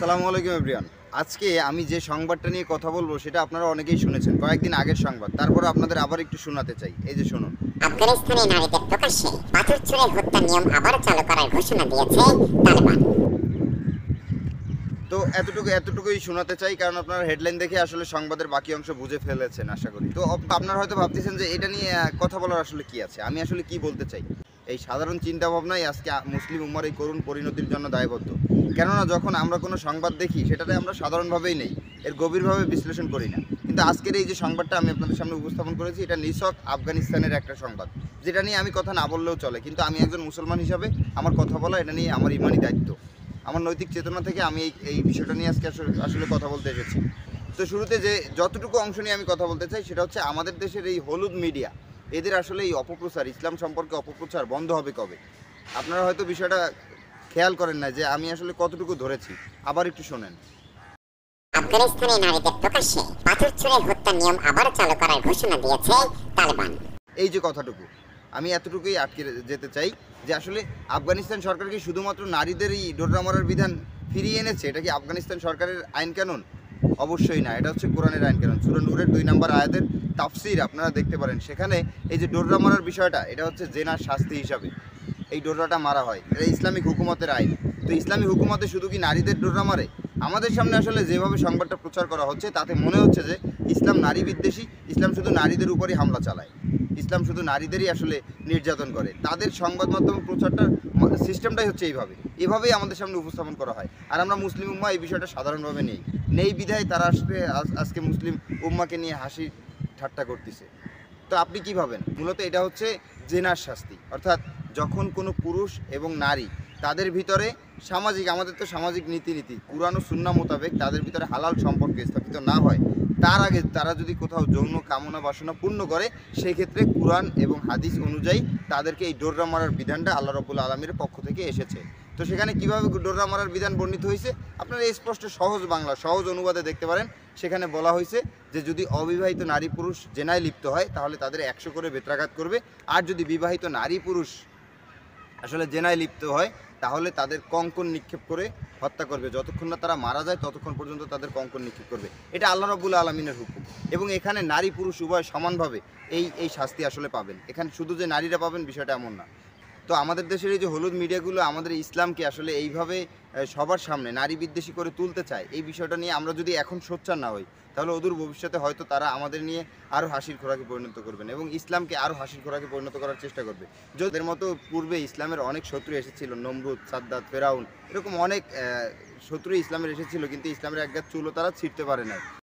আসসালামু আলাইকুম এভরিওয়ান। আজকে আমি যে সংবাদটা নিয়ে কথা বলবো সেটা আপনারা অনেকেই শুনেছেন, কয়েকদিন আগের সংবাদ। তারপর আপনাদের আবার একটু শোনাতে চাই। এই যে শুনুন। আফগানিস্তানে নারীদের প্রকাশ্যে পাথর ছুঁড়ে হত্যার নিয়ম আবার চালু করার ঘোষণা দিয়েছে তালেবান। তো এতটুকুই শোনাতে চাই, কারণ আপনারা হেডলাইন দেখে আসলে সংবাদের বাকি অংশ বুঝে ফেলেছেন আশা করি। তো আপনারা হয়তো ভাবতেছেন যে এটা নিয়ে কথা বলার আসলে কি আছে, আমি আসলে কি বলতে চাই। এই সাধারণ চিন্তা ভাবনাই আজকে মুসলিম উম্মার এই করুণ পরিণতির জন্য দায়বদ্ধ। কেননা যখন আমরা কোনো সংবাদ দেখি সেটাতে আমরা সাধারণভাবেই নেই, এর গভীরভাবে বিশ্লেষণ করি না। কিন্তু আজকের এই যে সংবাদটা আমি আপনাদের সামনে উপস্থাপন করেছি, এটা নিছক আফগানিস্তানের একটা সংবাদ, যেটা নিয়ে আমি কথা না বললেও চলে। কিন্তু আমি একজন মুসলমান হিসাবে আমার কথা বলা এটা নিয়ে আমার ইমানি দায়িত্ব, আমার নৈতিক চেতনা থেকে আমি এই বিষয়টা নিয়ে আজকে আসলে কথা বলতে এসেছি। তো শুরুতে যে যতটুকু অংশ নিয়ে আমি কথা বলতে চাই সেটা হচ্ছে আমাদের দেশের এই হলুদ মিডিয়া, এদের আসলে এই অপপ্রচার, ইসলাম সম্পর্কে অপপ্রচার বন্ধ হবে কবে? আপনারা হয়তো বিষয়টা খেয়াল করেন না যে আমি আসলে কতটুকু ধরেছি। আবার একটু শোনেন। আফগানিস্তানে নারীদের প্রকাশ্যে পাথর ছুঁড়ে হত্যার নিয়ম আবার চালু করার ঘোষণা দিয়েছে তালেবান। এই যে কথাটুকু, আমি এতটুকুই আটকে যেতে চাই যে আসলে আফগানিস্তান সরকার কি শুধুমাত্র নারীদেরই ডোররা মারার বিধান ফিরিয়ে এনেছে? এটা কি আফগানিস্তান সরকারের আইন কানুন? অবশ্যই না, এটা হচ্ছে কোরআনের আইন কানুন। সূরা নূরের 2 নম্বর আয়াতের তাফসীর আপনারা দেখতে পারেন। সেখানে এই যে ডোররা মারার বিষয়টা, এটা হচ্ছে জেনার শাস্তি হিসাবে এই ডোররাটা মারা হয়। এটা ইসলামিক হুকুমতের আইন। তো ইসলামী হুকুমতে শুধু কি নারীদের ডোররা মারে? আমাদের সামনে আসলে যেভাবে সংবাদটা প্রচার করা হচ্ছে তাতে মনে হচ্ছে যে ইসলাম নারী বিদ্বেষী, ইসলাম শুধু নারীদের উপরই হামলা চালায়, ইসলাম শুধু নারীদেরই আসলে নির্যাতন করে। তাদের সংবাদ মাধ্যম প্রচারটার সিস্টেমটাই হচ্ছে এভাবেই আমাদের সামনে উপস্থাপন করা হয়। আর আমরা মুসলিম উম্মা এই বিষয়টা সাধারণভাবে নেই বিধায় তারা আসলে আজকে মুসলিম উম্মাকে নিয়ে হাসি ঠাট্টা করতেছে। তো আপনি কি ভাবেন? মূলত এটা হচ্ছে জেনার শাস্তি, অর্থাৎ যখন কোনো পুরুষ এবং নারী তাদের ভিতরে আমাদের তো সামাজিক নীতি কুরআন ও সুন্নাহ মোতাবেক তাদের ভিতরে হালাল সম্পর্ক স্থাপিত না হয়, তার আগে তারা যদি কোথাও যৌন কামনা বাসনা পূর্ণ করে, সেই ক্ষেত্রে কুরআন এবং হাদিস অনুযায়ী তাদেরকে এই ডোররা মারার বিধানটা আল্লাহ রাব্বুল আলামিনের পক্ষ থেকে এসেছে। তো সেখানে কীভাবে ডোররা মারার বিধান বর্ণিত হয়েছে আপনারা স্পষ্ট সহজ বাংলা সহজ অনুবাদে দেখতে পারেন। সেখানে বলা হয়েছে যে যদি অবিবাহিত নারী পুরুষ জেনায় লিপ্ত হয় তাহলে তাদের 100 করে বেত্রাঘাত করবে, আর যদি বিবাহিত নারী পুরুষ আসলে জেনায় লিপ্ত হয় তাহলে তাদের কঙ্কন নিক্ষেপ করে হত্যা করবে। যতক্ষণ না তারা মারা যায় ততক্ষণ পর্যন্ত তাদের কঙ্কন নিক্ষেপ করবে। এটা আল্লাহ রাব্বুল আলামিনের হুকুম, এবং এখানে নারী পুরুষ উভয় সমানভাবে এই শাস্তি আসলে পাবেন। এখানে শুধু যে নারীরা পাবেন বিষয়টা এমন না। তো আমাদের দেশের এই যে হলুদ মিডিয়াগুলো আমাদের ইসলামকে আসলে এইভাবে সবার সামনে নারী বিদ্বেষী করে তুলতে চায়, এই বিষয়টা নিয়ে আমরা যদি এখন সোচ্চার না হই তাহলে অদূর ভবিষ্যতে হয়তো তারা আমাদের নিয়ে আরও হাসির খোরাকে পরিণত করবেন এবং ইসলামকে আরও হাসির খোরাকে পরিণত করার চেষ্টা করবে। যাদের মতো পূর্বে ইসলামের অনেক শত্রু এসেছিল, নমরুদ, সাদ্দাত, ফেরাউন, এরকম অনেক শত্রু ইসলামের এসেছিল, কিন্তু ইসলামের একগাছ চুলও তারা ছিঁড়তে পারে না।